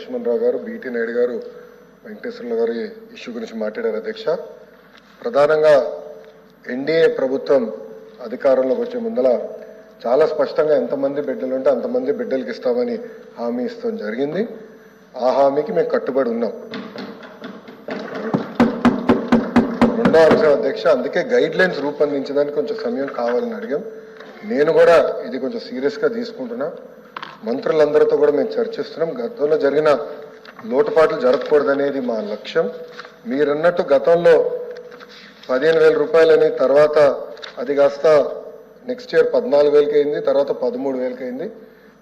లక్ష్మణరావు గారు, బీటీ నాయుడు గారు, వెంకటేశ్వర్ల గారు ఇష్యూ గురించి మాట్లాడారు అధ్యక్ష. ప్రధానంగా ఎన్డీఏ ప్రభుత్వం అధికారంలోకి వచ్చే ముందల చాలా స్పష్టంగా ఎంతమంది బిడ్డలు ఉంటే అంతమంది బిడ్డలకి ఇస్తామని హామీ ఇస్తాం జరిగింది. ఆ హామీకి మేము కట్టుబడి ఉన్నాం. రెండో అంశం అధ్యక్ష, అందుకే గైడ్ లైన్స్ రూపొందించడానికి కొంచెం సమయం కావాలని అడిగాం. నేను కూడా ఇది కొంచెం సీరియస్గా తీసుకుంటున్నా. మంత్రులందరితో కూడా మేము చర్చిస్తున్నాం. గతంలో జరిగిన లోటుపాట్లు జరగకూడదనేది మా లక్ష్యం. మీరన్నట్టు గతంలో 15,000 రూపాయలని, తర్వాత అది కాస్త నెక్స్ట్ ఇయర్ 14,000కి అయింది, తర్వాత 13,000కి అయింది.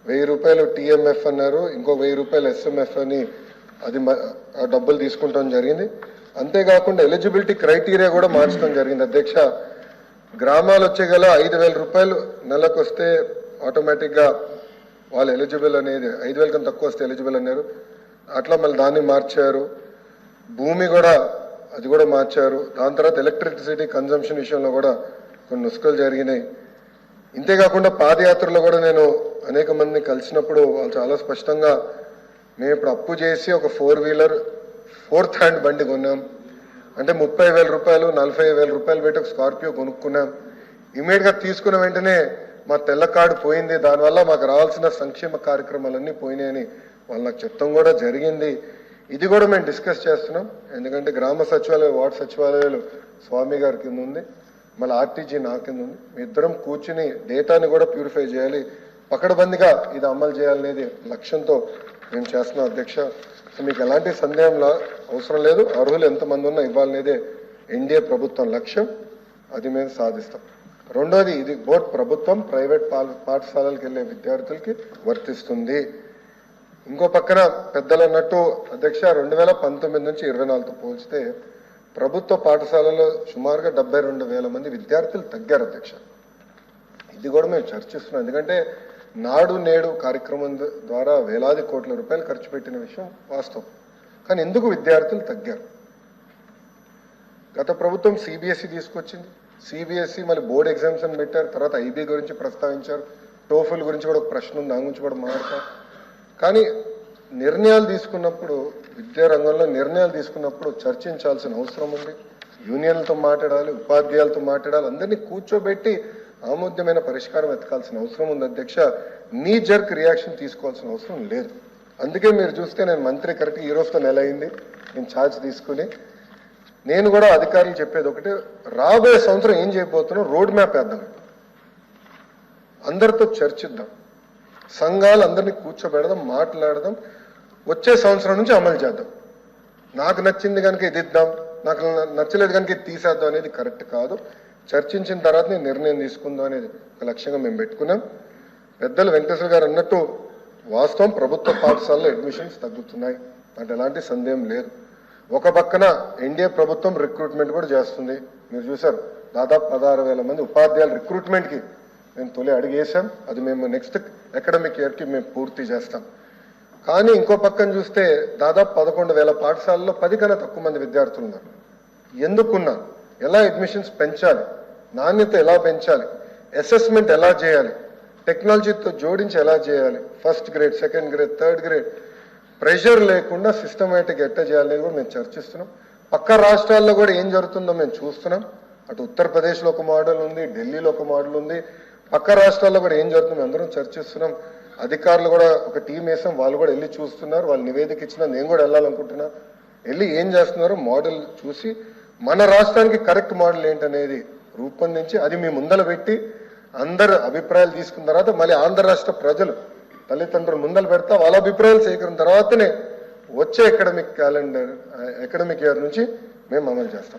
1,000 రూపాయలు టీఎంఎఫ్ అన్నారు, ఇంకో 1,000 రూపాయలు ఎస్ఎంఎఫ్ అని అది డబ్బులు తీసుకుంటాం జరిగింది. అంతేకాకుండా ఎలిజిబిలిటీ క్రైటీరియా కూడా మార్చడం జరిగింది అధ్యక్ష. గ్రామాలు వచ్చే గల 5,000 రూపాయలు నెలకు వస్తే ఆటోమేటిక్గా వాళ్ళు ఎలిజిబుల్ అనేది, 5,000 కన్నా తక్కువ వస్తే ఎలిజిబుల్ అన్నారు. అట్లా మళ్ళీ దాన్ని మార్చారు. భూమి కూడా అది కూడా మార్చారు. దాని తర్వాత ఎలక్ట్రిసిటీ కన్జంప్షన్ విషయంలో కూడా కొన్ని నుసుకలు జరిగినాయి. ఇంతేకాకుండా పాదయాత్రలో కూడా నేను అనేక మందిని కలిసినప్పుడు వాళ్ళు చాలా స్పష్టంగా మేము ఇప్పుడు అప్పు చేసి ఒక 4 వీలర్ 4th హ్యాండ్ బండి కొన్నాం అంటే 30,000 రూపాయలు 40,000 రూపాయలు పెట్టి ఒక స్కార్పియో కొనుక్కున్నాం. ఇమీడియట్గా తీసుకున్న వెంటనే మా తెల్ల కార్డు పోయింది, దానివల్ల మాకు రావాల్సిన సంక్షేమ కార్యక్రమాలన్నీ పోయినాయని వాళ్ళు నాకు చెప్తాం కూడా జరిగింది. ఇది కూడా మేము డిస్కస్ చేస్తున్నాం. ఎందుకంటే గ్రామ సచివాలయం, వార్డు సచివాలయాలు స్వామి గారి కింద ఉంది, మళ్ళీ ఆర్టీజీ నా కింద ఉంది. మీ ఇద్దరం కూర్చుని డేటాని కూడా ప్యూరిఫై చేయాలి, పకడ్బందీగా ఇది అమలు చేయాలనేది లక్ష్యంతో మేము చేస్తున్నాం అధ్యక్ష. మీకు ఎలాంటి సందేహం అవసరం లేదు. అర్హులు ఎంతమంది ఉన్నా ఇవ్వాలనేదే ఎన్డీఏ ప్రభుత్వం లక్ష్యం. అది మేము సాధిస్తాం. రెండోది, ఇది బోత్ ప్రభుత్వం ప్రైవేట్ పాఠశాలలకు వెళ్ళే విద్యార్థులకి వర్తిస్తుంది. ఇంకో పక్కన పెద్దలు అన్నట్టు అధ్యక్ష 2019 నుంచి 24తో పోల్చితే ప్రభుత్వ పాఠశాలలో సుమారుగా 72,000 మంది విద్యార్థులు తగ్గారు అధ్యక్ష. ఇది కూడా మేము చర్చిస్తున్నాం. ఎందుకంటే నాడు నేడు కార్యక్రమం ద్వారా వేలాది కోట్ల రూపాయలు ఖర్చు పెట్టిన విషయం వాస్తవం. కానీ ఎందుకు విద్యార్థులు తగ్గారు? గత ప్రభుత్వం సిబిఎస్ఈ తీసుకొచ్చింది. సిబిఎస్ఈ మళ్ళీ బోర్డ్ ఎగ్జామ్స్ అని పెట్టారు. తర్వాత ఐబీ గురించి ప్రస్తావించారు. టోఫుల్ గురించి కూడా ఒక ప్రశ్న ఉంది, దాని గురించి కూడా మాట్లాడతారు. కానీ నిర్ణయాలు తీసుకున్నప్పుడు, విద్యా రంగంలో నిర్ణయాలు తీసుకున్నప్పుడు చర్చించాల్సిన అవసరం ఉంది. యూనియన్లతో మాట్లాడాలి, ఉపాధ్యాయులతో మాట్లాడాలి, అందరినీ కూర్చోబెట్టి ఆమోద్యమైన పరిష్కారం వెతకాల్సిన అవసరం ఉంది అధ్యక్ష. నీ జర్క్ రియాక్షన్ తీసుకోవాల్సిన అవసరం లేదు. అందుకే మీరు చూస్తే నేను మంత్రి కరెక్ట్ ఈ రోజుతో నెల అయింది నేను ఛార్జ్ తీసుకుని. నేను కూడా అధికారులు చెప్పేది ఒకటి, రాబోయే సంవత్సరం ఏం చేయబోతున్నాం రోడ్ మ్యాప్ వేద్దాం, అందరితో చర్చిద్దాం, సంఘాలు అందరినీ కూర్చోబెడదాం, మాట్లాడదాం, వచ్చే సంవత్సరం నుంచి అమలు చేద్దాం. నాకు నచ్చింది కనుక ఇది ఇద్దాం, నాకు నచ్చలేదు కనుక ఇది తీసేద్దాం అనేది కరెక్ట్ కాదు. చర్చించిన తర్వాత నేను నిర్ణయం తీసుకుందాం అనేది ఒక లక్ష్యంగా మేము పెట్టుకున్నాం. పెద్దలు వెంకటేశ్వర గారు అన్నట్టు వాస్తవం, ప్రభుత్వ పాఠశాలలో అడ్మిషన్స్ తగ్గుతున్నాయి, అంటే ఎలాంటి సందేహం లేదు. ఒక పక్కన ఎన్డీఏ ప్రభుత్వం రిక్రూట్మెంట్ కూడా చేస్తుంది. మీరు చూసారు, దాదాపు 16,000 మంది ఉపాధ్యాయుల రిక్రూట్మెంట్కి మేము తొలి అడిగేసాం. అది మేము నెక్స్ట్ అకాడమిక్ ఇయర్కి మేము పూర్తి చేస్తాం. కానీ ఇంకో పక్కన చూస్తే దాదాపు 11,000 పాఠశాలలో 10 కన్నా తక్కువ మంది విద్యార్థులు ఉన్నారు. ఎందుకున్నారు? ఎలా అడ్మిషన్స్ పెంచాలి, నాణ్యత ఎలా పెంచాలి, అసెస్మెంట్ ఎలా చేయాలి, టెక్నాలజీతో జోడించి ఎలా చేయాలి, first grade, second grade, third grade pressure లేకుండా సిస్టమేటిక్ ఎట్లా చేయాలనేది కూడా మేము చర్చిస్తున్నాం. పక్క రాష్ట్రాల్లో కూడా ఏం జరుగుతుందో మేము చూస్తున్నాం. అటు ఉత్తరప్రదేశ్లో ఒక మోడల్ ఉంది, ఢిల్లీలో ఒక మోడల్ ఉంది, పక్క రాష్ట్రాల్లో కూడా ఏం జరుగుతుందో అందరం చర్చిస్తున్నాం. అధికారులు కూడా ఒక టీం వేసాం, వాళ్ళు కూడా వెళ్ళి చూస్తున్నారు. వాళ్ళు నివేదిక ఇచ్చినా నేను కూడా వెళ్ళాలనుకుంటున్నా. వెళ్ళి ఏం చేస్తున్నారో మోడల్ చూసి మన రాష్ట్రానికి కరెక్ట్ మోడల్ ఏంటనేది రూపొందించి అది మీ ముందర పెట్టి అందరు అభిప్రాయాలు తీసుకున్న తర్వాత మళ్ళీ ఆంధ్ర రాష్ట్ర ప్రజలు తల్లిదండ్రులు ముందర పెడతా వాళ్ళ అభిప్రాయాలు సేకరించిన తర్వాతనే వచ్చే అకాడమిక్ ఇయర్ నుంచి మేము అమలు చేస్తాం.